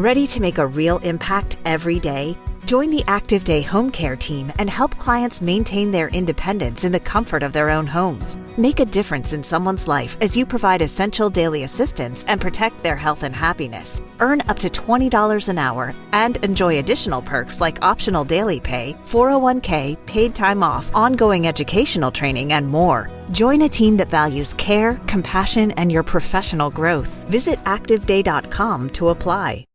Ready to make a real impact every day? Join the Active Day Home Care team and help clients maintain their independence in the comfort of their own homes. Make a difference in someone's life as you provide essential daily assistance and protect their health and happiness. Earn up to $20 an hour and enjoy additional perks like optional daily pay, 401k, paid time off, ongoing educational training, and more. Join a team that values care, compassion, and your professional growth. Visit activeday.com to apply.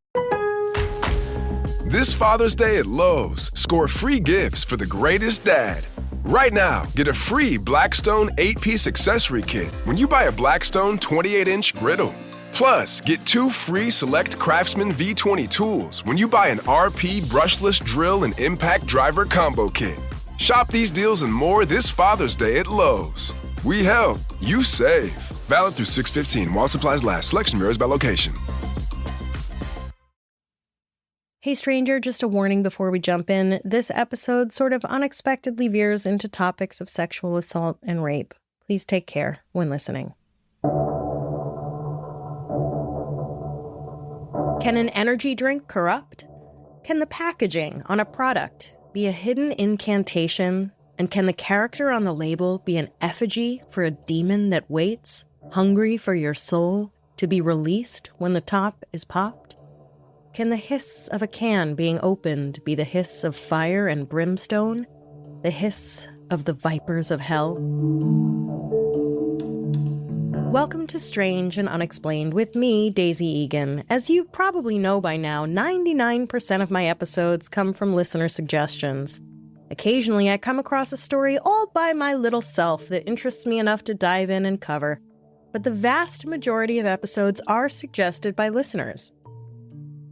This Father's Day at Lowe's, score free gifts for the greatest dad. Right now, get a free Blackstone 8-piece accessory kit when you buy a Blackstone 28-inch griddle. Plus, get 2 free select Craftsman V20 tools when you buy an RP brushless drill and impact driver combo kit. Shop these deals and more this Father's Day at Lowe's. We help, you save. Valid through 6/15 while supplies last. Selection varies by location. Hey stranger, just a warning before we jump in. This episode sort of unexpectedly veers into topics of sexual assault and rape. Please take care when listening. Can an energy drink corrupt? Can the packaging on a product be a hidden incantation? And can the character on the label be an effigy for a demon that waits, hungry for your soul, to be released when the top is popped? Can the hiss of a can being opened be the hiss of fire and brimstone? The hiss of the vipers of hell? Welcome to Strange and Unexplained with me, Daisy Egan. As you probably know by now, 99% of my episodes come from listener suggestions. Occasionally, I come across a story all by my little self that interests me enough to dive in and cover, but the vast majority of episodes are suggested by listeners.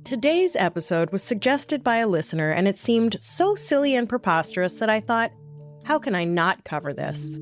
Today's episode was suggested by a listener, and it seemed so silly and preposterous that I thought, how can I not cover this?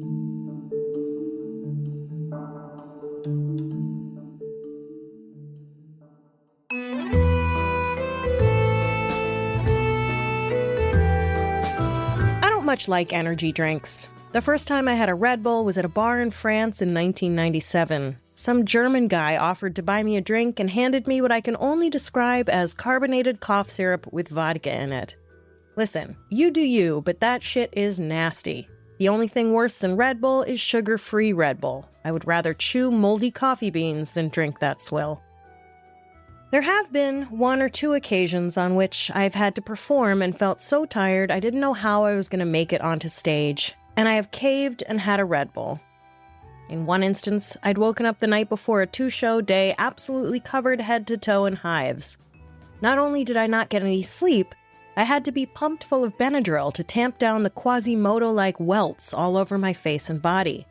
I don't much like energy drinks. The first time I had a Red Bull was at a bar in France in 1997. Some German guy offered to buy me a drink and handed me what I can only describe as carbonated cough syrup with vodka in it. Listen, you do you, but that shit is nasty. The only thing worse than Red Bull is sugar-free Red Bull. I would rather chew moldy coffee beans than drink that swill. There have been 1 or 2 occasions on which I've had to perform and felt so tired I didn't know how I was going to make it onto stage, and I have caved and had a Red Bull. In one instance, I'd woken up the night before a 2-show day absolutely covered head to toe in hives. Not only did I not get any sleep, I had to be pumped full of Benadryl to tamp down the Quasimodo-like welts all over my face and body.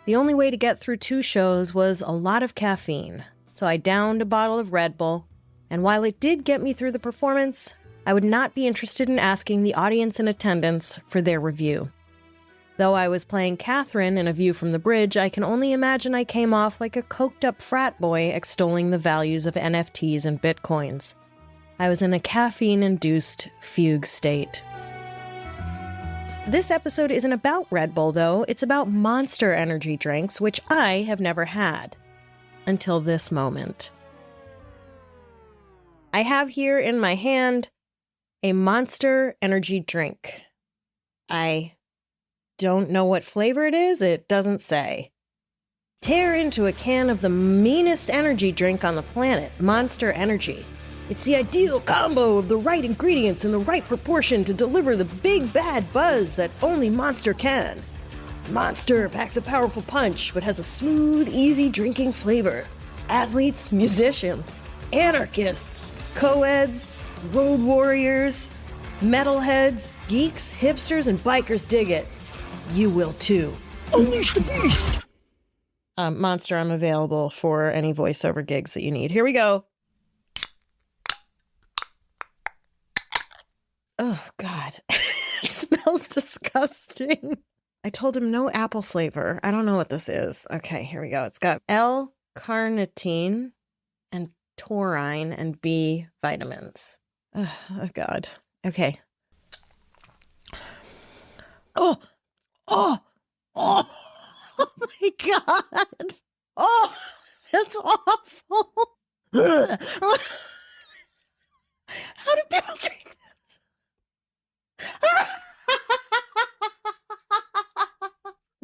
The only way to get through 2 shows was a lot of caffeine, so I downed a bottle of Red Bull, and while it did get me through the performance, I would not be interested in asking the audience in attendance for their review. Though I was playing Catherine in A View from the Bridge, I can only imagine I came off like a coked-up frat boy extolling the values of NFTs and bitcoins. I was in a caffeine-induced fugue state. This episode isn't about Red Bull, though. It's about Monster energy drinks, which I have never had. Until this moment. I have here in my hand a Monster energy drink. I don't know what flavor it is, it doesn't say. Tear into a can of the meanest energy drink on the planet, Monster Energy. It's the ideal combo of the right ingredients in the right proportion to deliver the big bad buzz that only Monster can. Monster packs a powerful punch, but has a smooth, easy drinking flavor. Athletes, musicians, anarchists, co-eds, road warriors, metalheads, geeks, hipsters, and bikers dig it. You will too. Unleash the beast! Monster, I'm available for any voiceover gigs that you need. Here we go. Oh, God. It smells disgusting. I told him no apple flavor. I don't know what this is. Okay, here we go. It's got L-carnitine and taurine and B vitamins. Oh, God. Okay. Oh, oh my God. Oh, that's awful.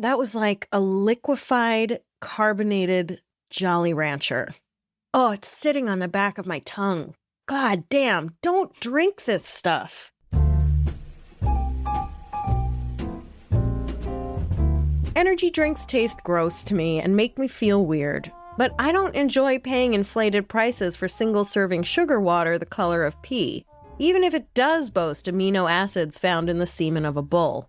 That was like a liquefied, carbonated Jolly Rancher. Oh, it's sitting on the back of my tongue. God damn, don't drink this stuff. Energy drinks taste gross to me and make me feel weird, but I don't enjoy paying inflated prices for single-serving sugar water the color of pee, even if it does boast amino acids found in the semen of a bull.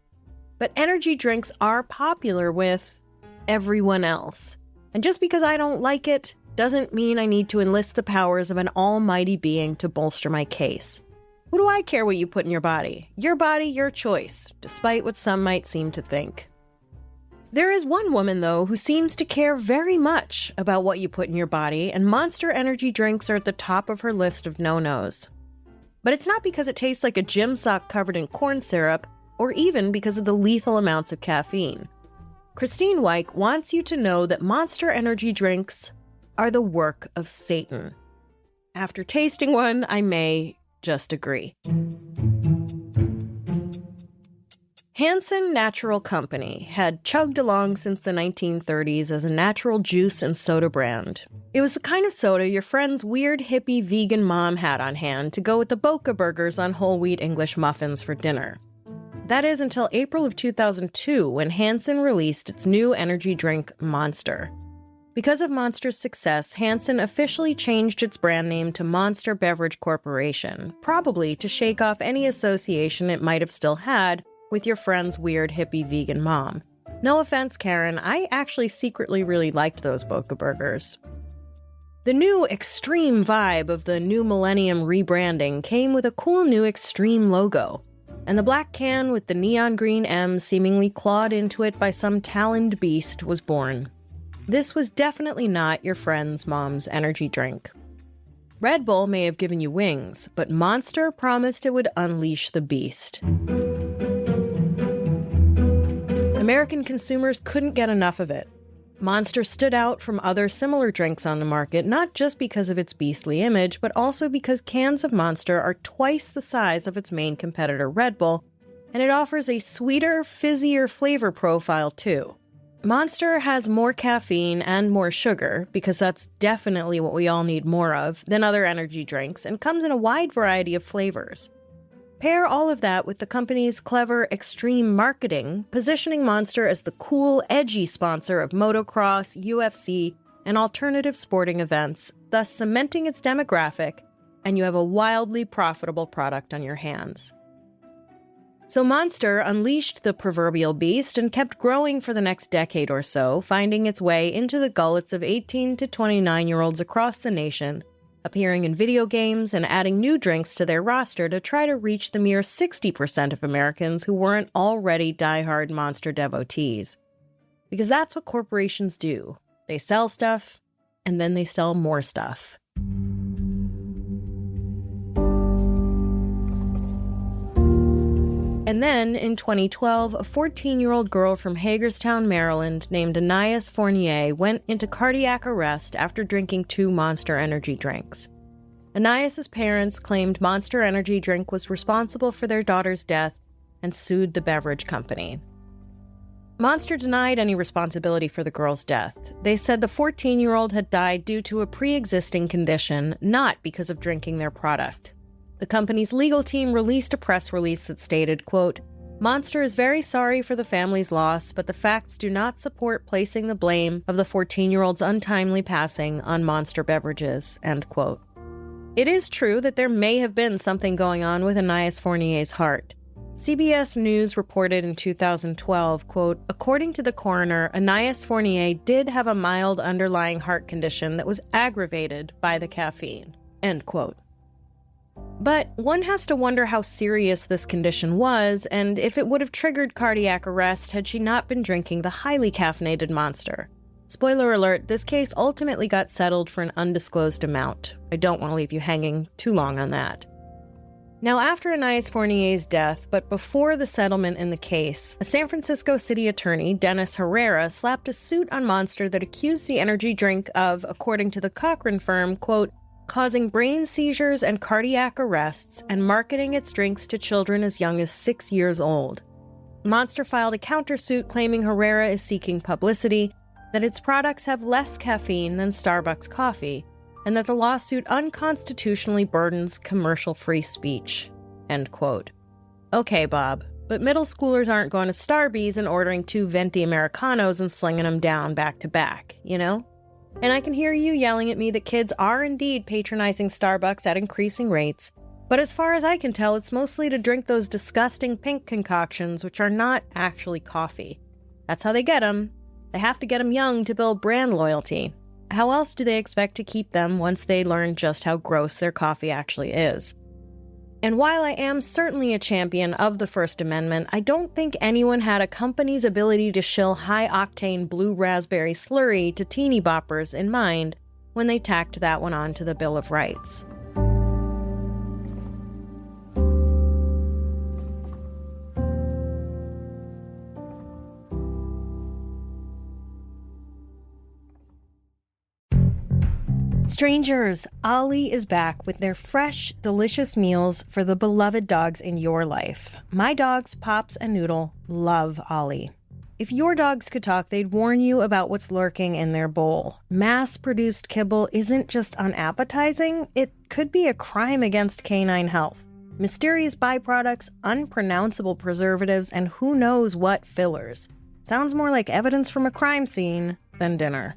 But energy drinks are popular with everyone else. And just because I don't like it doesn't mean I need to enlist the powers of an almighty being to bolster my case. Who do I care what you put in your body? Your body, your choice, despite what some might seem to think. There is one woman, though, who seems to care very much about what you put in your body, and Monster energy drinks are at the top of her list of no-nos. But it's not because it tastes like a gym sock covered in corn syrup, or even because of the lethal amounts of caffeine. Christine Weick wants you to know that Monster energy drinks are the work of Satan. After tasting one, I may just agree. Hansen Natural Company had chugged along since the 1930s as a natural juice and soda brand. It was the kind of soda your friend's weird hippie vegan mom had on hand to go with the Boca burgers on whole wheat English muffins for dinner. That is until April of 2002 when Hansen released its new energy drink, Monster. Because of Monster's success, Hansen officially changed its brand name to Monster Beverage Corporation, probably to shake off any association it might have still had with your friend's weird hippie vegan mom. No offense, Karen, I actually secretly really liked those Boca burgers. The new extreme vibe of the new millennium rebranding came with a cool new extreme logo, and the black can with the neon green M seemingly clawed into it by some taloned beast was born. This was definitely not your friend's mom's energy drink. Red Bull may have given you wings, but Monster promised it would unleash the beast. American consumers couldn't get enough of it. Monster stood out from other similar drinks on the market, not just because of its beastly image, but also because cans of Monster are twice the size of its main competitor Red Bull, and it offers a sweeter, fizzier flavor profile too. Monster has more caffeine and more sugar, because that's definitely what we all need more of, than other energy drinks, and comes in a wide variety of flavors. Pair all of that with the company's clever extreme marketing, positioning Monster as the cool, edgy sponsor of motocross, UFC, and alternative sporting events, thus cementing its demographic, and you have a wildly profitable product on your hands. So Monster unleashed the proverbial beast and kept growing for the next decade or so, finding its way into the gullets of 18 to 29-year-olds across the nation, appearing in video games and adding new drinks to their roster to try to reach the mere 60% of Americans who weren't already diehard Monster devotees. Because that's what corporations do. They sell stuff, and then they sell more stuff. And then, in 2012, a 14-year-old girl from Hagerstown, Maryland, named Anais Fournier went into cardiac arrest after drinking 2 Monster energy drinks. Anais's parents claimed Monster energy drink was responsible for their daughter's death and sued the beverage company. Monster denied any responsibility for the girl's death. They said the 14-year-old had died due to a pre-existing condition, not because of drinking their product. The company's legal team released a press release that stated, quote, "Monster is very sorry for the family's loss, but the facts do not support placing the blame of the 14-year-old's untimely passing on Monster beverages," end quote. It is true that there may have been something going on with Anais Fournier's heart. CBS News reported in 2012, quote, "According to the coroner, Anais Fournier did have a mild underlying heart condition that was aggravated by the caffeine," end quote. But one has to wonder how serious this condition was and if it would have triggered cardiac arrest had she not been drinking the highly caffeinated Monster. Spoiler alert, this case ultimately got settled for an undisclosed amount. I don't want to leave you hanging too long on that. Now, after Anais Fournier's death, but before the settlement in the case, a San Francisco city attorney, Dennis Herrera, slapped a suit on Monster that accused the energy drink of, according to the Cochrane firm, quote, "causing brain seizures and cardiac arrests and marketing its drinks to children as young as 6 years old." Monster filed a countersuit claiming Herrera is seeking publicity, that its products have less caffeine than Starbucks coffee, and that the lawsuit unconstitutionally burdens commercial-free speech. End quote. Okay, Bob, but middle schoolers aren't going to Starbucks and ordering 2 venti Americanos and slinging them down back to back, you know? And I can hear you yelling at me that kids are indeed patronizing Starbucks at increasing rates, but as far as I can tell, it's mostly to drink those disgusting pink concoctions, which are not actually coffee. That's how they get them. They have to get them young to build brand loyalty. How else do they expect to keep them once they learn just how gross their coffee actually is? And while I am certainly a champion of the First Amendment, I don't think anyone had a company's ability to shill high-octane blue raspberry slurry to teeny boppers in mind when they tacked that one onto the Bill of Rights. Strangers, Ollie is back with their fresh, delicious meals for the beloved dogs in your life. My dogs, Pops and Noodle, love Ollie. If your dogs could talk, they'd warn you about what's lurking in their bowl. Mass-produced kibble isn't just unappetizing, it could be a crime against canine health. Mysterious byproducts, unpronounceable preservatives, and who knows what fillers. Sounds more like evidence from a crime scene than dinner.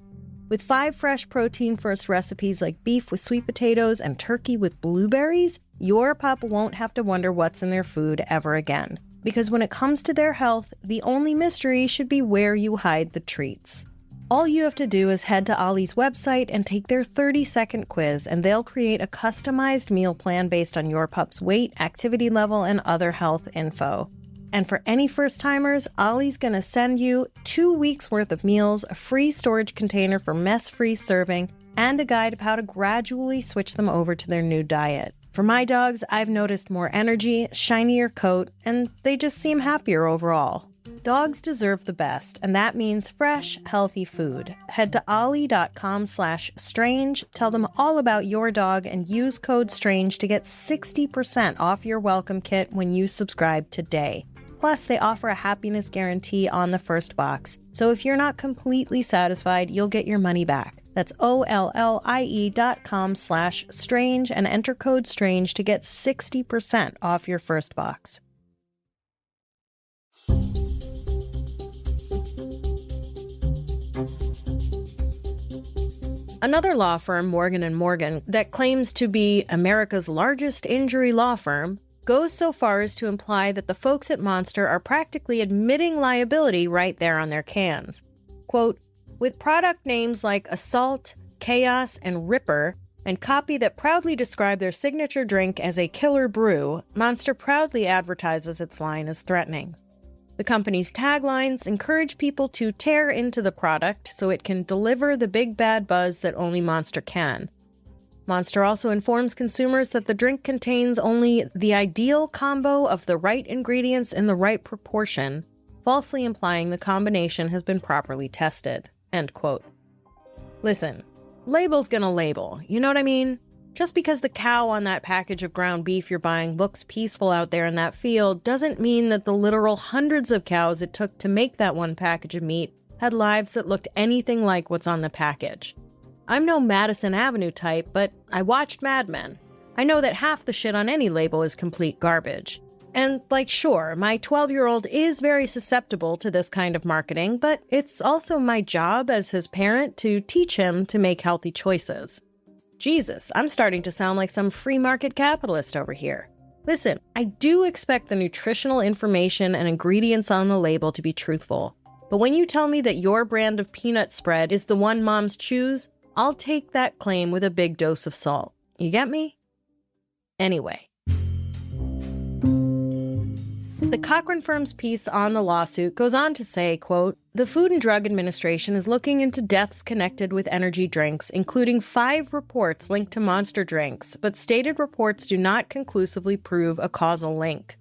With 5 fresh protein-first recipes like beef with sweet potatoes and turkey with blueberries, your pup won't have to wonder what's in their food ever again. Because when it comes to their health, the only mystery should be where you hide the treats. All you have to do is head to Ollie's website and take their 30-second quiz, and they'll create a customized meal plan based on your pup's weight, activity level, and other health info. And for any first-timers, Ollie's going to send you 2 weeks' worth of meals, a free storage container for mess-free serving, and a guide of how to gradually switch them over to their new diet. For my dogs, I've noticed more energy, shinier coat, and they just seem happier overall. Dogs deserve the best, and that means fresh, healthy food. Head to ollie.com/strange, tell them all about your dog, and use code STRANGE to get 60% off your welcome kit when you subscribe today. Plus, they offer a happiness guarantee on the first box. So if you're not completely satisfied, you'll get your money back. That's ollie.com/strange and enter code STRANGE to get 60% off your first box. Another law firm, Morgan & Morgan, that claims to be America's largest injury law firm, goes so far as to imply that the folks at Monster are practically admitting liability right there on their cans. Quote, with product names like Assault, Chaos, and Ripper, and copy that proudly describe their signature drink as a killer brew, Monster proudly advertises its line as threatening. The company's taglines encourage people to tear into the product so it can deliver the big bad buzz that only Monster can. Monster also informs consumers that the drink contains only the ideal combo of the right ingredients in the right proportion, falsely implying the combination has been properly tested. End quote. Listen, label's gonna label, you know what I mean? Just because the cow on that package of ground beef you're buying looks peaceful out there in that field doesn't mean that the literal hundreds of cows it took to make that one package of meat had lives that looked anything like what's on the package. I'm no Madison Avenue type, but I watched Mad Men. I know that half the shit on any label is complete garbage. And, sure, my 12-year-old is very susceptible to this kind of marketing, but it's also my job as his parent to teach him to make healthy choices. Jesus, I'm starting to sound like some free market capitalist over here. Listen, I do expect the nutritional information and ingredients on the label to be truthful. But when you tell me that your brand of peanut spread is the one moms choose, I'll take that claim with a big dose of salt. You get me? Anyway. The Cochrane firm's piece on the lawsuit goes on to say, quote, the Food and Drug Administration is looking into deaths connected with energy drinks, including 5 reports linked to Monster drinks, but stated reports do not conclusively prove a causal link.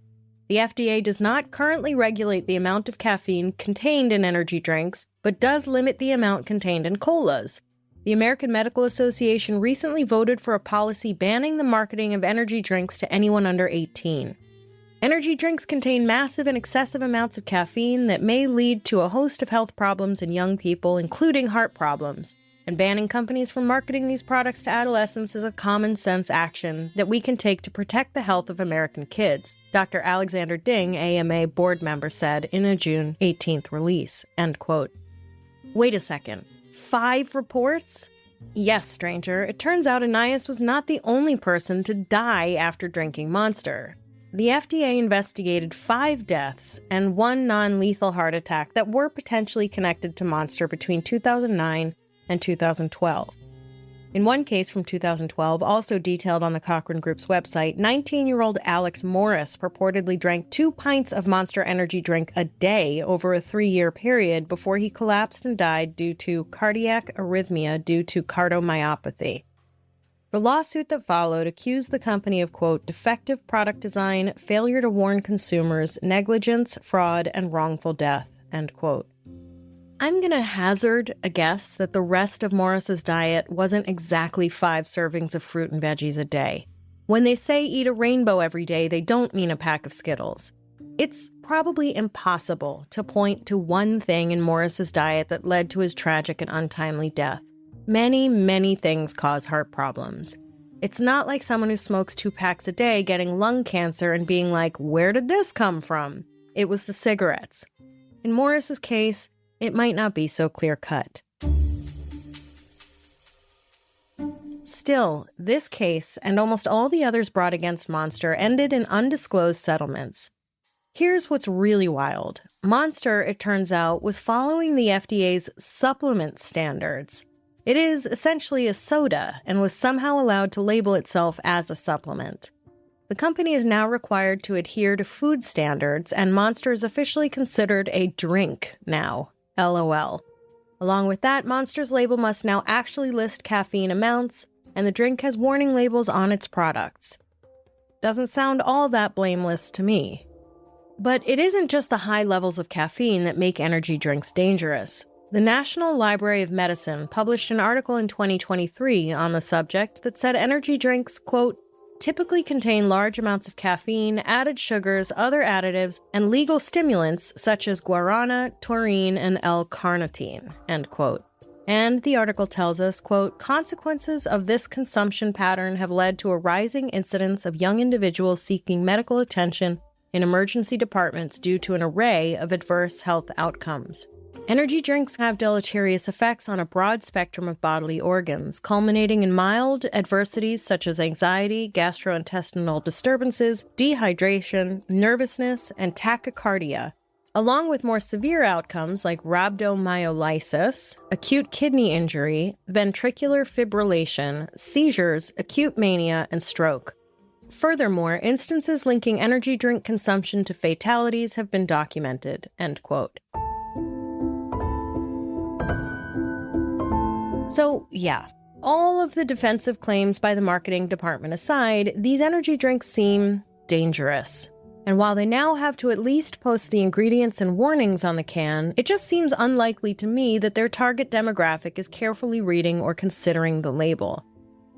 The FDA does not currently regulate the amount of caffeine contained in energy drinks, but does limit the amount contained in colas. The American Medical Association recently voted for a policy banning the marketing of energy drinks to anyone under 18. Energy drinks contain massive and excessive amounts of caffeine that may lead to a host of health problems in young people, including heart problems. And banning companies from marketing these products to adolescents is a common-sense action that we can take to protect the health of American kids, Dr. Alexander Ding, AMA board member, said in a June 18th release, end quote. Wait a second. 5 reports? Yes, stranger, it turns out Anais was not the only person to die after drinking Monster. The FDA investigated 5 deaths and 1 non-lethal heart attack that were potentially connected to Monster between 2009 and 2012. In one case from 2012, also detailed on the Cochrane Group's website, 19-year-old Alex Morris purportedly drank 2 pints of Monster energy drink a day over a 3-year period before he collapsed and died due to cardiac arrhythmia due to cardiomyopathy. The lawsuit that followed accused the company of, quote, defective product design, failure to warn consumers, negligence, fraud, and wrongful death, end quote. I'm going to hazard a guess that the rest of Morris's diet wasn't exactly 5 servings of fruit and veggies a day. When they say eat a rainbow every day, they don't mean a pack of Skittles. It's probably impossible to point to one thing in Morris's diet that led to his tragic and untimely death. Many, many things cause heart problems. It's not like someone who smokes 2 packs a day getting lung cancer and being like, where did this come from? It was the cigarettes. In Morris's case, it might not be so clear-cut. Still, this case, and almost all the others brought against Monster, ended in undisclosed settlements. Here's what's really wild. Monster, it turns out, was following the FDA's supplement standards. It is essentially a soda and was somehow allowed to label itself as a supplement. The company is now required to adhere to food standards, and Monster is officially considered a drink now. LOL. Along with that, Monster's label must now actually list caffeine amounts, and the drink has warning labels on its products. Doesn't sound all that blameless to me. But it isn't just the high levels of caffeine that make energy drinks dangerous. The National Library of Medicine published an article in 2023 on the subject that said energy drinks, quote, typically contain large amounts of caffeine, added sugars, other additives, and legal stimulants such as guarana, taurine, and L-carnitine, end quote. And the article tells us, quote, consequences of this consumption pattern have led to a rising incidence of young individuals seeking medical attention in emergency departments due to an array of adverse health outcomes. Energy drinks have deleterious effects on a broad spectrum of bodily organs, culminating in mild adversities such as anxiety, gastrointestinal disturbances, dehydration, nervousness, and tachycardia, along with more severe outcomes like rhabdomyolysis, acute kidney injury, ventricular fibrillation, seizures, acute mania, and stroke. Furthermore, instances linking energy drink consumption to fatalities have been documented, end quote. So, yeah, all of the defensive claims by the marketing department aside, these energy drinks seem dangerous. And while they now have to at least post the ingredients and warnings on the can, it just seems unlikely to me that their target demographic is carefully reading or considering the label.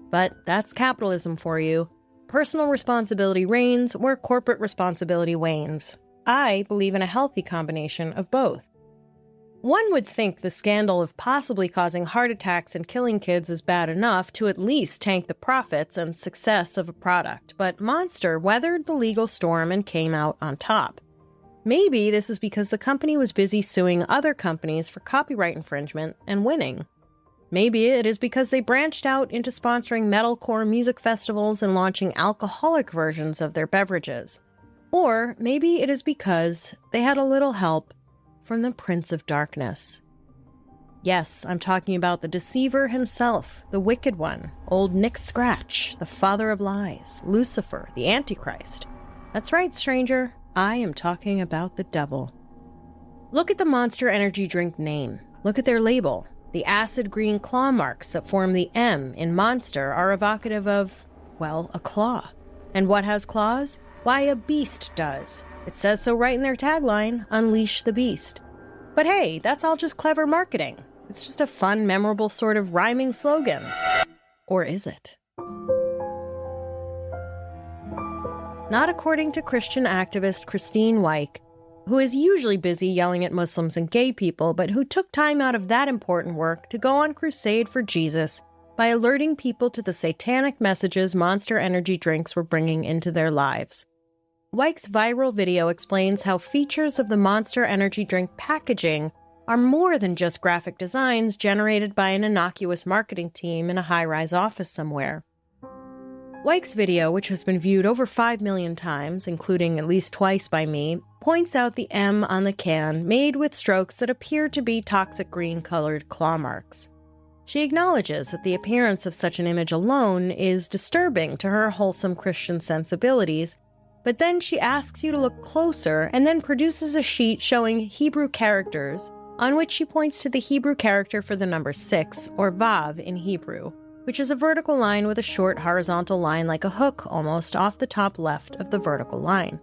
But that's capitalism for you. Personal responsibility reigns where corporate responsibility wanes. I believe in a healthy combination of both. One would think the scandal of possibly causing heart attacks and killing kids is bad enough to at least tank the profits and success of a product, but Monster weathered the legal storm and came out on top. Maybe this is because the company was busy suing other companies for copyright infringement and winning. Maybe it is because they branched out into sponsoring metalcore music festivals and launching alcoholic versions of their beverages. Or maybe it is because they had a little help from the Prince of Darkness. Yes, I'm talking about the deceiver himself, the wicked one, old Nick Scratch, the father of lies, Lucifer, the Antichrist. That's right, stranger, I am talking about the devil. Look at the Monster energy drink name. Look at their label. The acid green claw marks that form the M in Monster are evocative of, well, a claw. And what has claws? Why, a beast does. It says so right in their tagline, Unleash the Beast. But hey, that's all just clever marketing. It's just a fun, memorable sort of rhyming slogan. Or is it? Not according to Christian activist Christine Weick, who is usually busy yelling at Muslims and gay people, but who took time out of that important work to go on crusade for Jesus by alerting people to the satanic messages Monster energy drinks were bringing into their lives. Weick's viral video explains how features of the Monster energy drink packaging are more than just graphic designs generated by an innocuous marketing team in a high-rise office somewhere. Weick's video, which has been viewed over 5 million times, including at least twice by me, points out the M on the can made with strokes that appear to be toxic green-colored claw marks. She acknowledges that the appearance of such an image alone is disturbing to her wholesome Christian sensibilities, but then she asks you to look closer and then produces a sheet showing Hebrew characters, on which she points to the Hebrew character for the number 6, or Vav in Hebrew, which is a vertical line with a short horizontal line like a hook almost off the top left of the vertical line.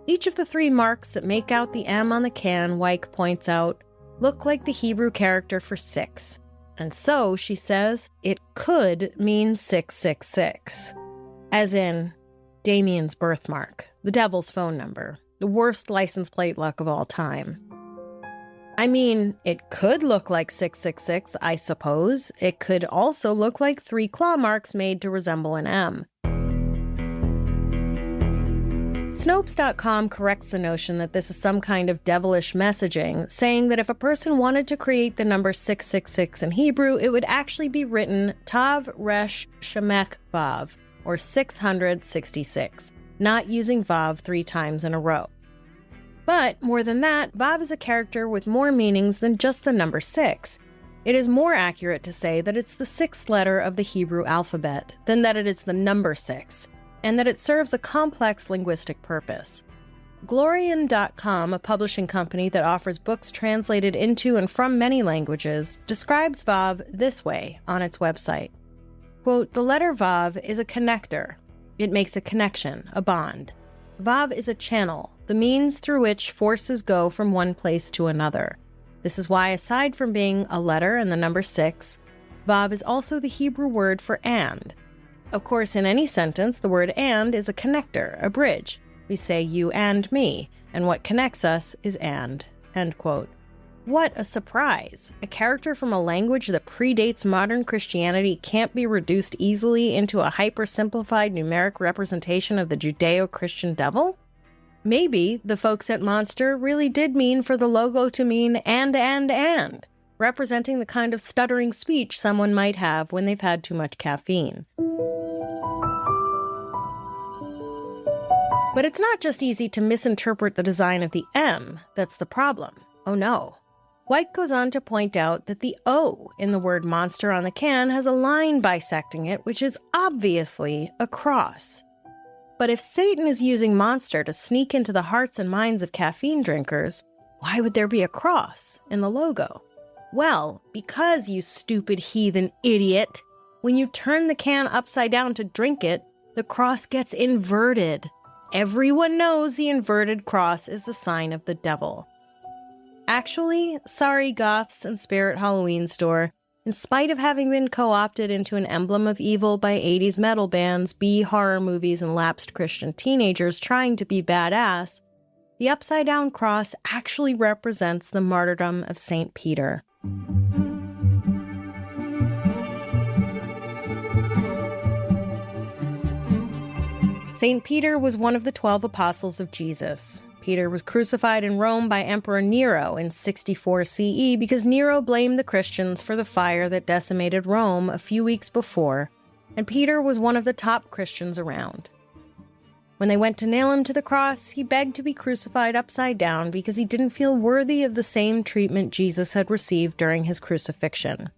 Each of the 3 marks that make out the M on the can, Weick points out, look like the Hebrew character for 6. And so, she says, it could mean 666. As in, Damien's birthmark, the devil's phone number, the worst license plate luck of all time. I mean, it could look like 666, I suppose. It could also look like 3 claw marks made to resemble an M. Snopes.com corrects the notion that this is some kind of devilish messaging, saying that if a person wanted to create the number 666 in Hebrew, it would actually be written Tav Resh Shemek Vav, or 666, not using Vav 3 times in a row. But, more than that, Vav is a character with more meanings than just the number 6. It is more accurate to say that it's the 6th letter of the Hebrew alphabet than that it is the number 6, and that it serves a complex linguistic purpose. Glorian.com, a publishing company that offers books translated into and from many languages, describes Vav this way on its website. Quote, the letter Vav is a connector. It makes a connection, a bond. Vav is a channel, the means through which forces go from one place to another. This is why, aside from being a letter and the number 6, Vav is also the Hebrew word for and. Of course, in any sentence, the word and is a connector, a bridge. We say you and me, and what connects us is and. End quote. What a surprise! A character from a language that predates modern Christianity can't be reduced easily into a hyper-simplified numeric representation of the Judeo-Christian devil? Maybe the folks at Monster really did mean for the logo to mean and, representing the kind of stuttering speech someone might have when they've had too much caffeine. But it's not just easy to misinterpret the design of the M that's the problem. Oh no. Weick goes on to point out that the O in the word monster on the can has a line bisecting it, which is obviously a cross. But if Satan is using monster to sneak into the hearts and minds of caffeine drinkers, why would there be a cross in the logo? Well, because, you stupid heathen idiot, when you turn the can upside down to drink it, the cross gets inverted. Everyone knows the inverted cross is the sign of the devil. Actually, sorry goths and Spirit Halloween Store, in spite of having been co-opted into an emblem of evil by 80s metal bands, B-horror movies, and lapsed Christian teenagers trying to be badass, the upside-down cross actually represents the martyrdom of St. Peter. St. Peter was one of the 12 apostles of Jesus. Peter was crucified in Rome by Emperor Nero in 64 CE because Nero blamed the Christians for the fire that decimated Rome a few weeks before, and Peter was one of the top Christians around. When they went to nail him to the cross, he begged to be crucified upside down because he didn't feel worthy of the same treatment Jesus had received during his crucifixion.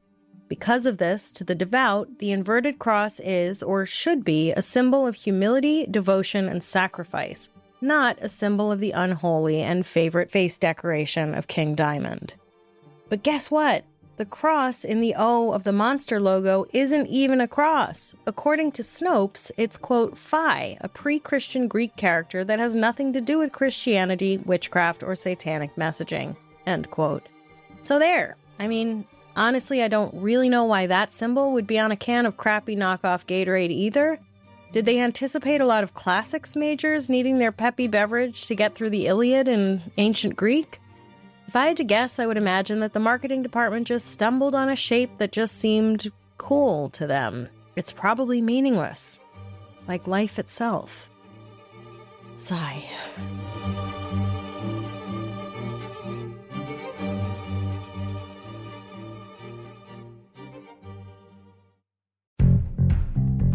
Because of this, to the devout, the inverted cross is, or should be, a symbol of humility, devotion, and sacrifice, not a symbol of the unholy and favorite face decoration of King Diamond. But guess what? The cross in the O of the Monster logo isn't even a cross. According to Snopes, it's, quote, Phi, a pre-Christian Greek character that has nothing to do with Christianity, witchcraft, or satanic messaging, end quote. So there. I mean, honestly, I don't really know why that symbol would be on a can of crappy knockoff Gatorade either. Did they anticipate a lot of classics majors needing their peppy beverage to get through the Iliad in ancient Greek? If I had to guess, I would imagine that the marketing department just stumbled on a shape that just seemed cool to them. It's probably meaningless, like life itself. Sigh.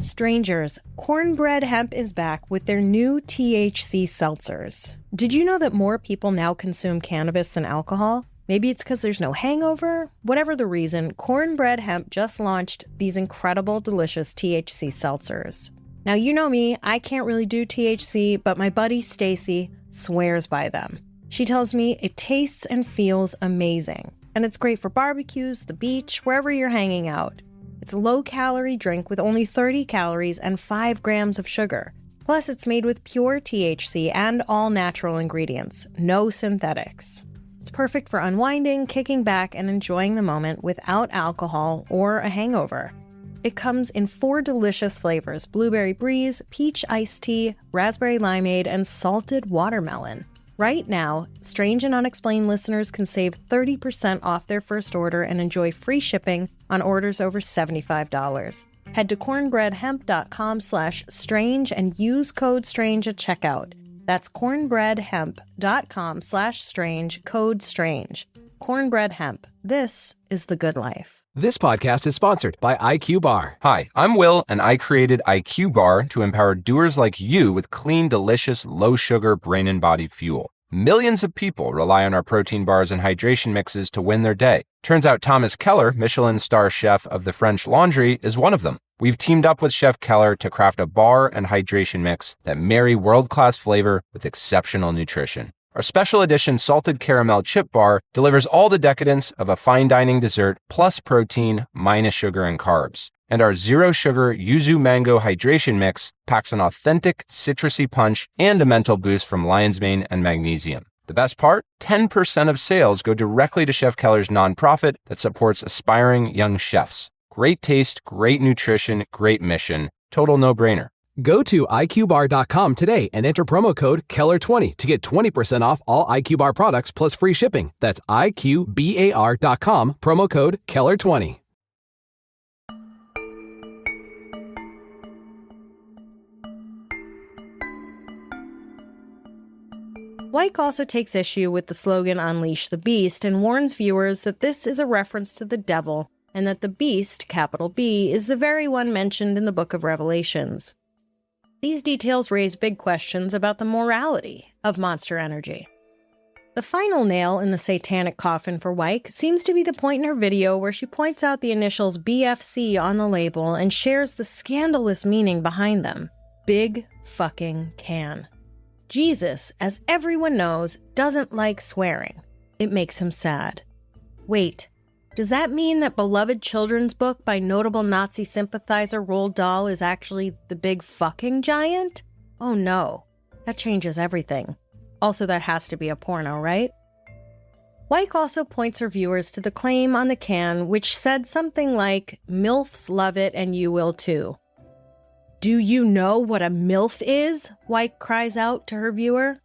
Strangers, Cornbread Hemp is back with their new THC seltzers. Did you know that more people now consume cannabis than alcohol? Maybe it's because there's no hangover? Whatever the reason, Cornbread Hemp just launched these incredible, delicious THC seltzers. Now, you know me, I can't really do THC, but my buddy Stacy swears by them. She tells me it tastes and feels amazing, and it's great for barbecues, the beach, wherever you're hanging out. It's a low-calorie drink with only 30 calories and 5 grams of sugar. Plus, it's made with pure THC and all natural ingredients, no synthetics. It's perfect for unwinding, kicking back, and enjoying the moment without alcohol or a hangover. It comes in 4 delicious flavors: blueberry breeze, peach iced tea, raspberry limeade, and salted watermelon. Right now, Strange and Unexplained listeners can save 30% off their first order and enjoy free shipping on orders over $75. Head to cornbreadhemp.com/strange and use code STRANGE at checkout. That's cornbreadhemp.com/strange, code STRANGE. Cornbread Hemp. This is the good life. This podcast is sponsored by IQ Bar. Hi, I'm Will, and I created IQ Bar to empower doers like you with clean, delicious, low-sugar brain and body fuel. Millions of people rely on our protein bars and hydration mixes to win their day. Turns out Thomas Keller, Michelin star chef of the French Laundry, is one of them. We've teamed up with Chef Keller to craft a bar and hydration mix that marry world-class flavor with exceptional nutrition. Our special edition salted caramel chip bar delivers all the decadence of a fine dining dessert plus protein minus sugar and carbs. And our zero sugar yuzu mango hydration mix packs an authentic citrusy punch and a mental boost from lion's mane and magnesium. The best part? 10% of sales go directly to Chef Keller's nonprofit that supports aspiring young chefs. Great taste, great nutrition, great mission. Total no-brainer. Go to IQBar.com today and enter promo code KELLER20 to get 20% off all IQ Bar products plus free shipping. That's IQBAR.com, promo code KELLER20. Wyke also takes issue with the slogan Unleash the Beast and warns viewers that this is a reference to the devil and that the beast, capital B, is the very one mentioned in the Book of Revelations. These details raise big questions about the morality of Monster Energy. The final nail in the satanic coffin for Wyke seems to be the point in her video where she points out the initials BFC on the label and shares the scandalous meaning behind them. Big fucking can. Jesus, as everyone knows, doesn't like swearing. It makes him sad. Wait, does that mean that beloved children's book by notable Nazi sympathizer Roald Dahl is actually the big fucking giant? Oh no, that changes everything. Also, that has to be a porno, right? Wyke also points her viewers to the claim on the can, which said something like, "MILFs love it and you will too." Do you know what a MILF is? Wyke cries out to her viewer.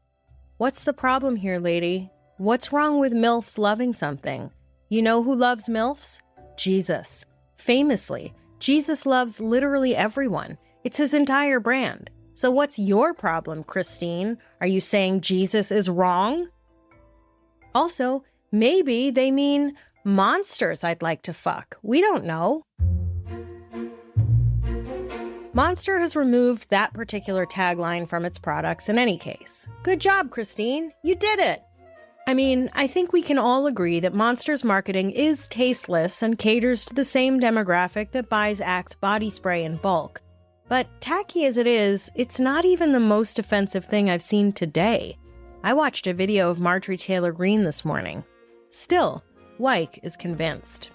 What's the problem here, lady? What's wrong with MILFs loving something? You know who loves MILFs? Jesus. Famously, Jesus loves literally everyone. It's his entire brand. So what's your problem, Christine? Are you saying Jesus is wrong? Also, maybe they mean monsters I'd like to fuck. We don't know. Monster has removed that particular tagline from its products in any case. Good job, Christine. You did it. I mean, I think we can all agree that Monster's marketing is tasteless and caters to the same demographic that buys Axe body spray in bulk. But tacky as it is, it's not even the most offensive thing I've seen today. I watched a video of Marjorie Taylor Greene this morning. Still, Wyke is convinced.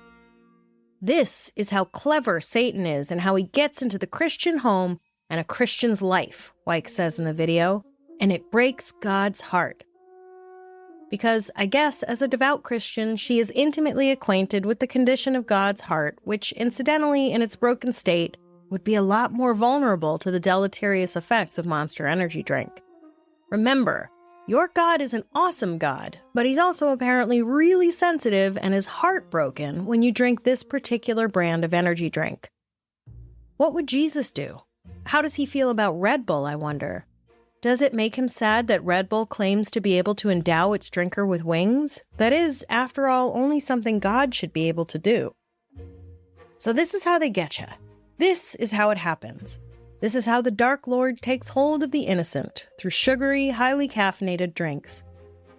This is how clever Satan is and how he gets into the Christian home and a Christian's life, Wyke says in the video, and it breaks God's heart. Because I guess as a devout Christian, she is intimately acquainted with the condition of God's heart, which incidentally, in its broken state, would be a lot more vulnerable to the deleterious effects of Monster Energy drink. Remember, your God is an awesome God, but he's also apparently really sensitive and is heartbroken when you drink this particular brand of energy drink. What would Jesus do? How does he feel about Red Bull, I wonder? Does it make him sad that Red Bull claims to be able to endow its drinker with wings? That is, after all, only something God should be able to do. So this is how they get you. This is how it happens. This is how the Dark Lord takes hold of the innocent, through sugary, highly caffeinated drinks.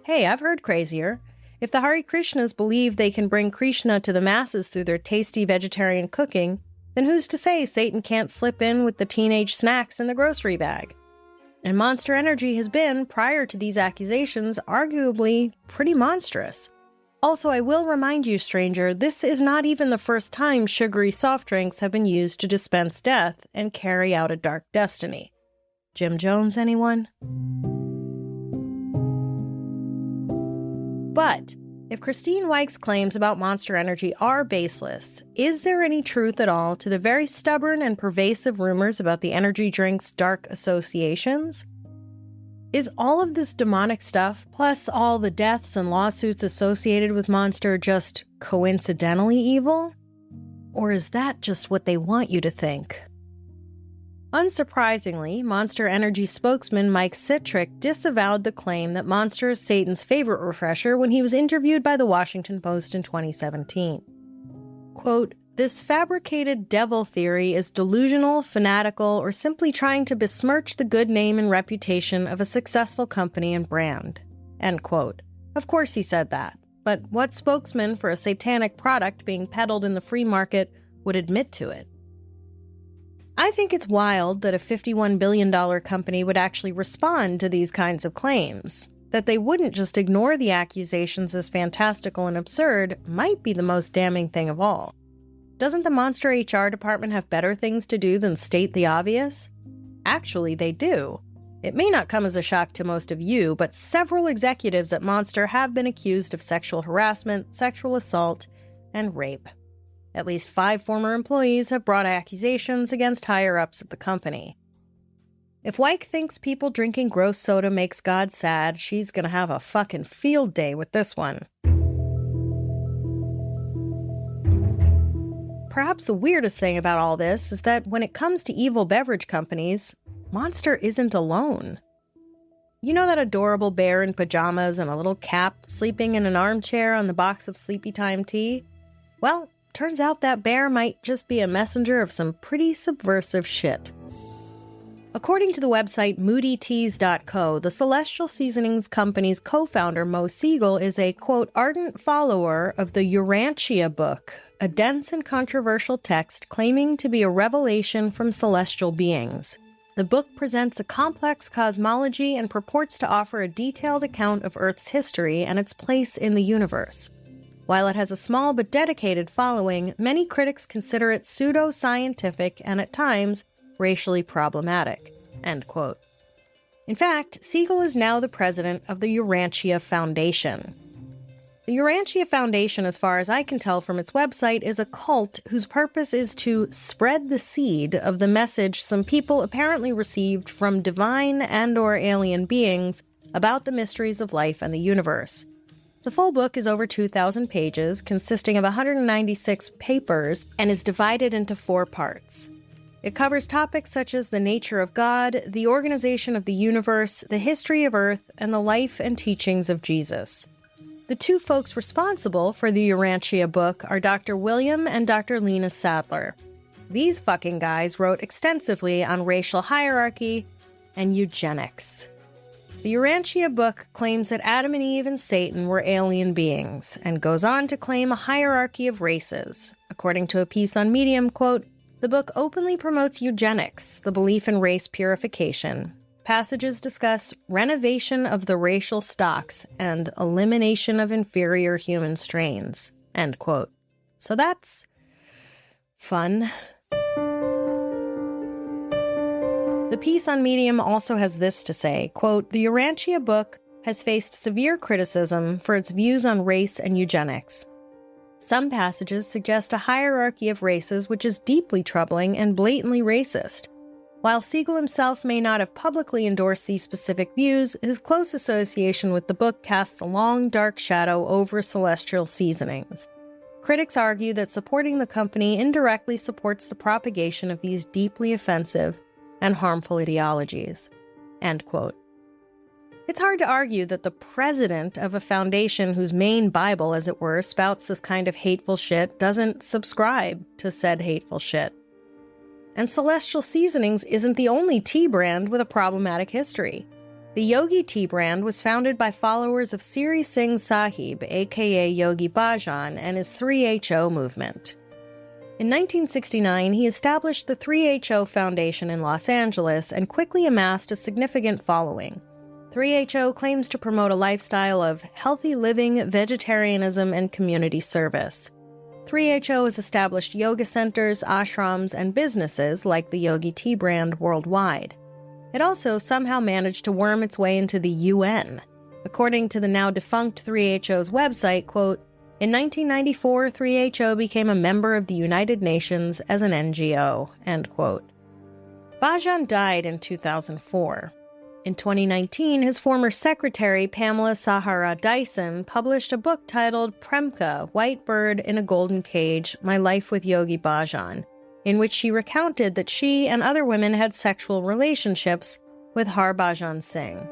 Hey, I've heard crazier. If the Hare Krishnas believe they can bring Krishna to the masses through their tasty vegetarian cooking, then who's to say Satan can't slip in with the teenage snacks in the grocery bag? And Monster Energy has been, prior to these accusations, arguably pretty monstrous. Also, I will remind you, stranger, this is not even the first time sugary soft drinks have been used to dispense death and carry out a dark destiny. Jim Jones, anyone? But if Christine Weich's claims about Monster Energy are baseless, is there any truth at all to the very stubborn and pervasive rumors about the energy drink's dark associations? Is all of this demonic stuff, plus all the deaths and lawsuits associated with Monster, just coincidentally evil? Or is that just what they want you to think? Unsurprisingly, Monster Energy spokesman Mike Citrick disavowed the claim that Monster is Satan's favorite refresher when he was interviewed by the Washington Post in 2017. Quote, "This fabricated devil theory is delusional, fanatical, or simply trying to besmirch the good name and reputation of a successful company and brand." End quote. Of course he said that, but what spokesman for a satanic product being peddled in the free market would admit to it? I think it's wild that a $51 billion company would actually respond to these kinds of claims. That they wouldn't just ignore the accusations as fantastical and absurd might be the most damning thing of all. Doesn't the Monster HR department have better things to do than state the obvious? Actually, they do. It may not come as a shock to most of you, but several executives at Monster have been accused of sexual harassment, sexual assault, and rape. At least 5 former employees have brought accusations against higher-ups at the company. If Weich thinks people drinking gross soda makes God sad, she's gonna have a fucking field day with this one. Perhaps the weirdest thing about all this is that when it comes to evil beverage companies, Monster isn't alone. You know that adorable bear in pajamas and a little cap sleeping in an armchair on the box of Sleepy Time tea? Well, turns out that bear might just be a messenger of some pretty subversive shit. According to the website moodyteas.co, the Celestial Seasonings Company's co-founder Mo Siegel is a, quote, ardent follower of the Urantia book, a dense and controversial text claiming to be a revelation from celestial beings. The book presents a complex cosmology and purports to offer a detailed account of Earth's history and its place in the universe. While it has a small but dedicated following, many critics consider it pseudo-scientific and, at times, racially problematic. End quote. In fact, Siegel is now the president of the Urantia Foundation. The Urantia Foundation, as far as I can tell from its website, is a cult whose purpose is to spread the seed of the message some people apparently received from divine and/or alien beings about the mysteries of life and the universe. The full book is over 2,000 pages, consisting of 196 papers, and is divided into 4 parts. It covers topics such as the nature of God, the organization of the universe, the history of Earth, and the life and teachings of Jesus. The 2 folks responsible for the Urantia book are Dr. William and Dr. Lena Sadler. These fucking guys wrote extensively on racial hierarchy and eugenics. The Urantia book claims that Adam and Eve and Satan were alien beings, and goes on to claim a hierarchy of races. According to a piece on Medium, quote, the book openly promotes eugenics, the belief in race purification. Passages discuss renovation of the racial stocks and elimination of inferior human strains, end quote. So that's fun. The piece on Medium also has this to say, quote, the Urantia book has faced severe criticism for its views on race and eugenics. Some passages suggest a hierarchy of races which is deeply troubling and blatantly racist. While Siegel himself may not have publicly endorsed these specific views, his close association with the book casts a long, dark shadow over Celestial Seasonings. Critics argue that supporting the company indirectly supports the propagation of these deeply offensive and harmful ideologies. End quote. It's hard to argue that the president of a foundation whose main Bible, as it were, spouts this kind of hateful shit doesn't subscribe to said hateful shit. And Celestial Seasonings isn't the only tea brand with a problematic history. The Yogi tea brand was founded by followers of Siri Singh Sahib, aka Yogi Bhajan, and his 3HO movement. In 1969, he established the 3HO Foundation in Los Angeles and quickly amassed a significant following. 3HO claims to promote a lifestyle of healthy living, vegetarianism, and community service. 3HO has established yoga centers, ashrams, and businesses like the Yogi Tea brand worldwide. It also somehow managed to worm its way into the UN. According to the now defunct 3HO's website, quote, in 1994, 3HO became a member of the United Nations as an NGO, end quote. Bhajan died in 2004. In 2019, his former secretary, Pamela Sahara Dyson, published a book titled Premka, White Bird in a Golden Cage, My Life with Yogi Bhajan, in which she recounted that she and other women had sexual relationships with Harbhajan Singh.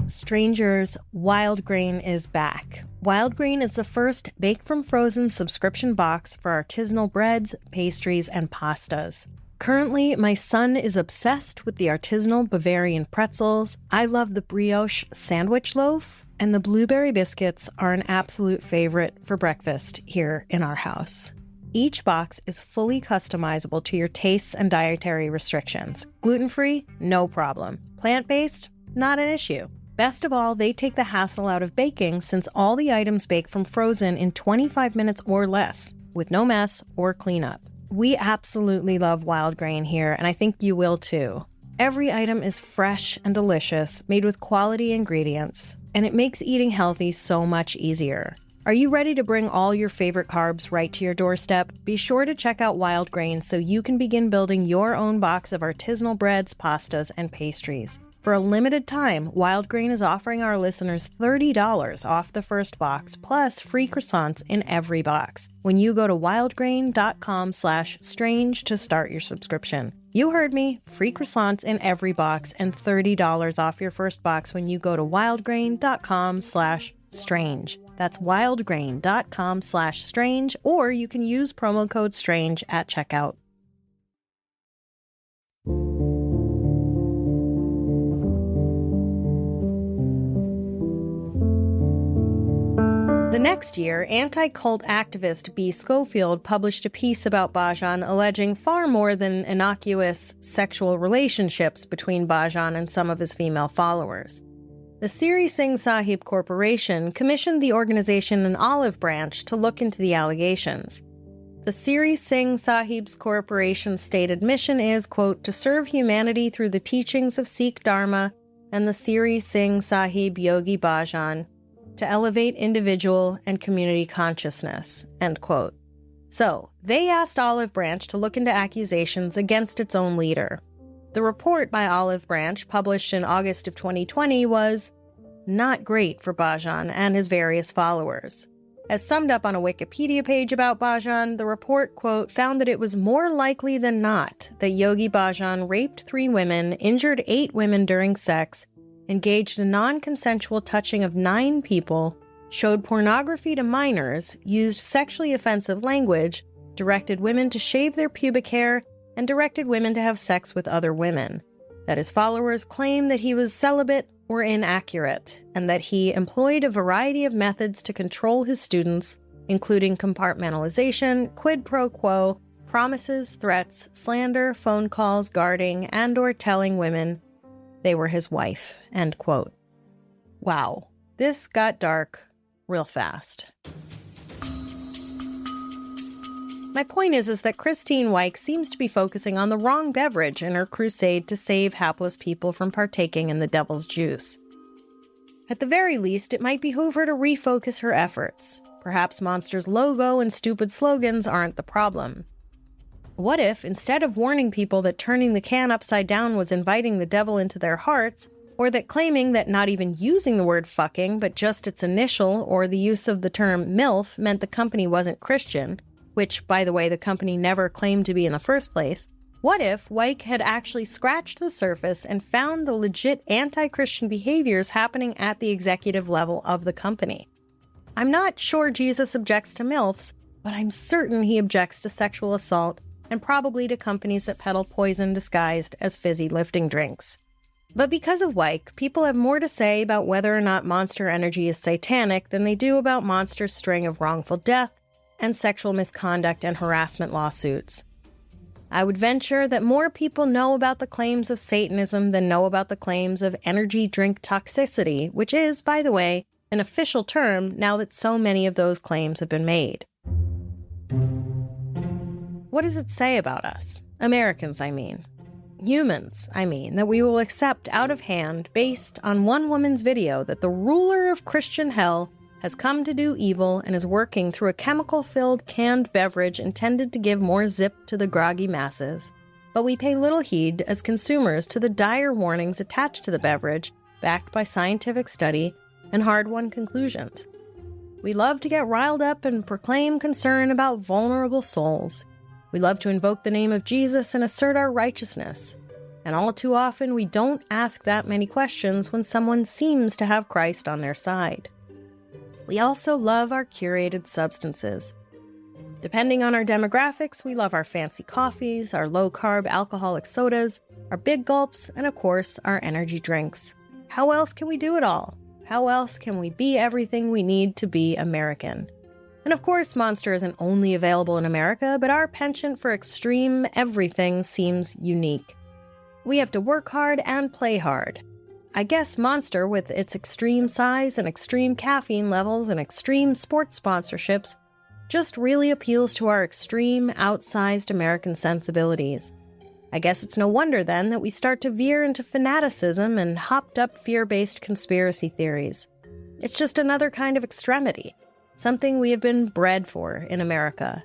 Strangers, Wild Grain is back. Wild Grain is the first bake-from-frozen subscription box for artisanal breads, pastries, and pastas. Currently, my son is obsessed with the artisanal Bavarian pretzels. I love the brioche sandwich loaf, and the blueberry biscuits are an absolute favorite for breakfast here in our house. Each box is fully customizable to your tastes and dietary restrictions. Gluten-free? No problem. Plant-based? Not an issue. Best of all, they take the hassle out of baking since all the items bake from frozen in 25 minutes or less, with no mess or cleanup. We absolutely love Wild Grain here, and I think you will too. Every item is fresh and delicious, made with quality ingredients, and it makes eating healthy so much easier. Are you ready to bring all your favorite carbs right to your doorstep? Be sure to check out Wild Grain so you can begin building your own box of artisanal breads, pastas, and pastries. For a limited time, Wild Grain is offering our listeners $30 off the first box, plus free croissants in every box when you go to wildgrain.com/strange to start your subscription. You heard me, free croissants in every box and $30 off your first box when you go to wildgrain.com/strange. That's wildgrain.com/strange, or you can use promo code STRANGE at checkout. The next year, anti-cult activist B. Schofield published a piece about Bhajan alleging far more than innocuous sexual relationships between Bhajan and some of his female followers. The Siri Singh Sahib Corporation commissioned the organization an olive branch to look into the allegations. The Siri Singh Sahib's corporation's stated mission is, quote, to serve humanity through the teachings of Sikh Dharma and the Siri Singh Sahib Yogi Bhajan, to elevate individual and community consciousness, end quote. So, they asked Olive Branch to look into accusations against its own leader. The report by Olive Branch, published in August of 2020, was not great for Bhajan and his various followers. As summed up on a Wikipedia page about Bhajan, the report, quote, found that it was more likely than not that Yogi Bhajan raped 3 women, injured 8 women during sex, engaged in non-consensual touching of 9 people, showed pornography to minors, used sexually offensive language, directed women to shave their pubic hair, and directed women to have sex with other women. That his followers claim that he was celibate were inaccurate, and that he employed a variety of methods to control his students, including compartmentalization, quid pro quo, promises, threats, slander, phone calls, guarding, and/or telling women they were his wife, end quote. Wow, this got dark real fast. My point is that Christine Weick seems to be focusing on the wrong beverage in her crusade to save hapless people from partaking in the devil's juice. At the very least, it might behoove her to refocus her efforts. Perhaps Monster's logo and stupid slogans aren't the problem. What if, instead of warning people that turning the can upside down was inviting the devil into their hearts, or that claiming that not even using the word fucking, but just its initial or the use of the term MILF meant the company wasn't Christian, which, by the way, the company never claimed to be in the first place, what if Weick had actually scratched the surface and found the legit anti-Christian behaviors happening at the executive level of the company? I'm not sure Jesus objects to MILFs, but I'm certain he objects to sexual assault and probably to companies that peddle poison disguised as fizzy lifting drinks. But because of Weick, people have more to say about whether or not Monster Energy is satanic than they do about Monster's string of wrongful death and sexual misconduct and harassment lawsuits. I would venture that more people know about the claims of Satanism than know about the claims of energy drink toxicity, which is, by the way, an official term now that so many of those claims have been made. What does it say about us? Americans, I mean. Humans, I mean, that we will accept out of hand, based on one woman's video, that the ruler of Christian hell has come to do evil and is working through a chemical-filled canned beverage intended to give more zip to the groggy masses. But we pay little heed as consumers to the dire warnings attached to the beverage, backed by scientific study and hard-won conclusions. We love to get riled up and proclaim concern about vulnerable souls. We love to invoke the name of Jesus and assert our righteousness. And all too often, we don't ask that many questions when someone seems to have Christ on their side. We also love our curated substances. Depending on our demographics, we love our fancy coffees, our low-carb alcoholic sodas, our big gulps, and of course, our energy drinks. How else can we do it all? How else can we be everything we need to be American? And of course, Monster isn't only available in America, but our penchant for extreme everything seems unique. We have to work hard and play hard. I guess Monster, with its extreme size and extreme caffeine levels and extreme sports sponsorships, just really appeals to our extreme, outsized American sensibilities. I guess it's no wonder then that we start to veer into fanaticism and hopped-up fear-based conspiracy theories. It's just another kind of extremity. Something we have been bred for in America.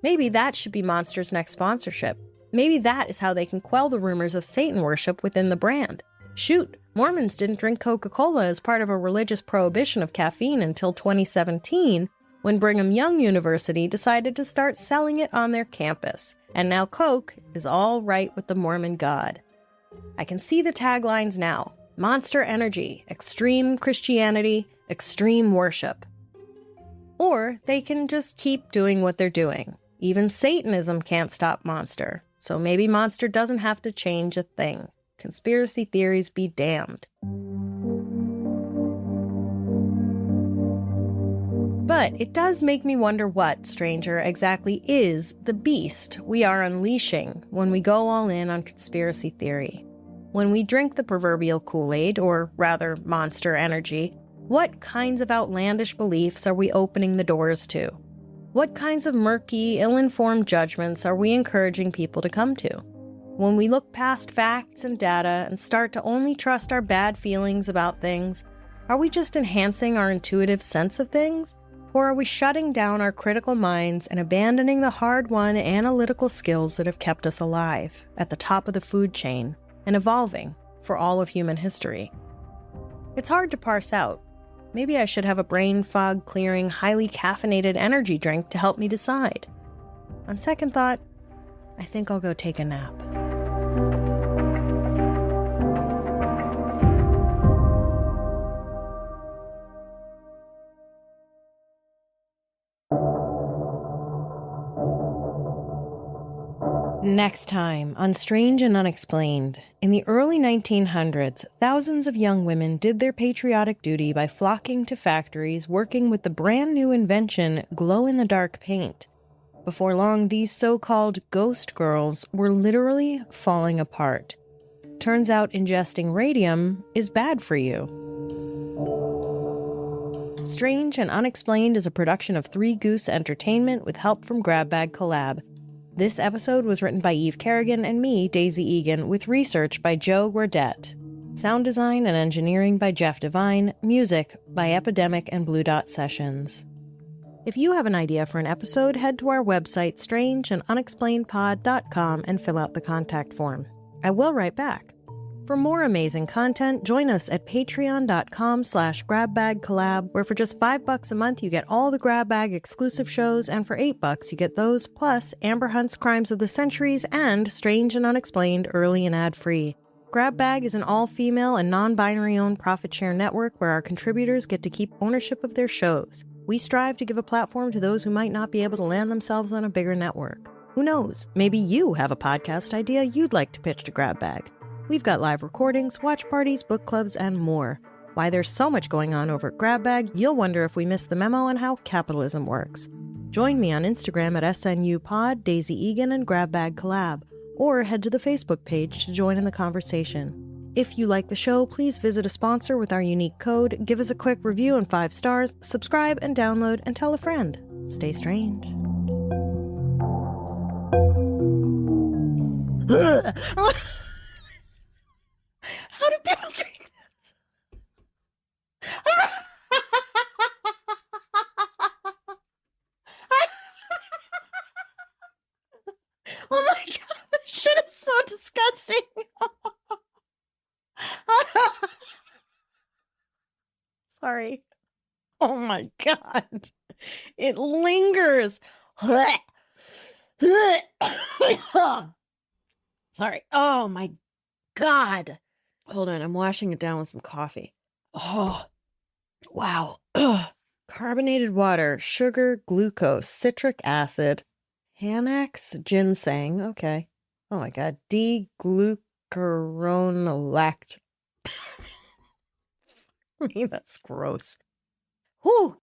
Maybe that should be Monster's next sponsorship. Maybe that is how they can quell the rumors of Satan worship within the brand. Shoot, Mormons didn't drink Coca-Cola as part of a religious prohibition of caffeine until 2017, when Brigham Young University decided to start selling it on their campus. And now Coke is all right with the Mormon God. I can see the taglines now. Monster Energy, extreme Christianity, extreme worship. Or they can just keep doing what they're doing. Even Satanism can't stop Monster, so maybe Monster doesn't have to change a thing. Conspiracy theories be damned. But it does make me wonder what, stranger, exactly is the beast we are unleashing when we go all in on conspiracy theory. When we drink the proverbial Kool-Aid, or rather Monster Energy, what kinds of outlandish beliefs are we opening the doors to? What kinds of murky, ill-informed judgments are we encouraging people to come to? When we look past facts and data and start to only trust our bad feelings about things, are we just enhancing our intuitive sense of things? Or are we shutting down our critical minds and abandoning the hard-won analytical skills that have kept us alive, at the top of the food chain, and evolving for all of human history? It's hard to parse out. Maybe I should have a brain fog-clearing, highly caffeinated energy drink to help me decide. On second thought, I think I'll go take a nap. Next time on Strange and Unexplained. In the early 1900s, thousands of young women did their patriotic duty by flocking to factories working with the brand new invention glow-in-the-dark paint. Before long, these so-called ghost girls were literally falling apart. Turns out ingesting radium is bad for you. Strange and Unexplained is a production of Three Goose Entertainment with help from Grab Bag Collab. This episode was written by Eve Kerrigan and me, Daisy Egan, with research by Joe Gordette. Sound design and engineering by Jeff Devine. Music by Epidemic and Blue Dot Sessions. If you have an idea for an episode, head to our website, strangeandunexplainedpod.com, and fill out the contact form. I will write back. For more amazing content, join us at patreon.com/grabbagcollab, where for just $5 a month you get all the Grab Bag exclusive shows, and for $8 you get those, plus Amber Hunt's Crimes of the Centuries and Strange and Unexplained early and ad-free. Grab Bag is an all-female and non-binary owned profit share network where our contributors get to keep ownership of their shows. We strive to give a platform to those who might not be able to land themselves on a bigger network. Who knows? Maybe you have a podcast idea you'd like to pitch to Grab Bag. We've got live recordings, watch parties, book clubs, and more. Why there's so much going on over at Grab Bag, you'll wonder if we missed the memo on how capitalism works. Join me on Instagram at SNUPod, Daisy Egan, and Grab Bag Collab, or head to the Facebook page to join in the conversation. If you like the show, please visit a sponsor with our unique code, give us a quick review and 5 stars, subscribe and download, and tell a friend. Stay strange. How do people drink this? Oh my god, this shit is so disgusting. Sorry. Oh my god. It lingers. Sorry. Oh my god. Hold on, I'm washing it down with some coffee. Oh, wow. Ugh. Carbonated water, sugar, glucose, citric acid, Xanax, ginseng. Okay. Oh my god. D-glucuronolact. I mean, that's gross. Whew.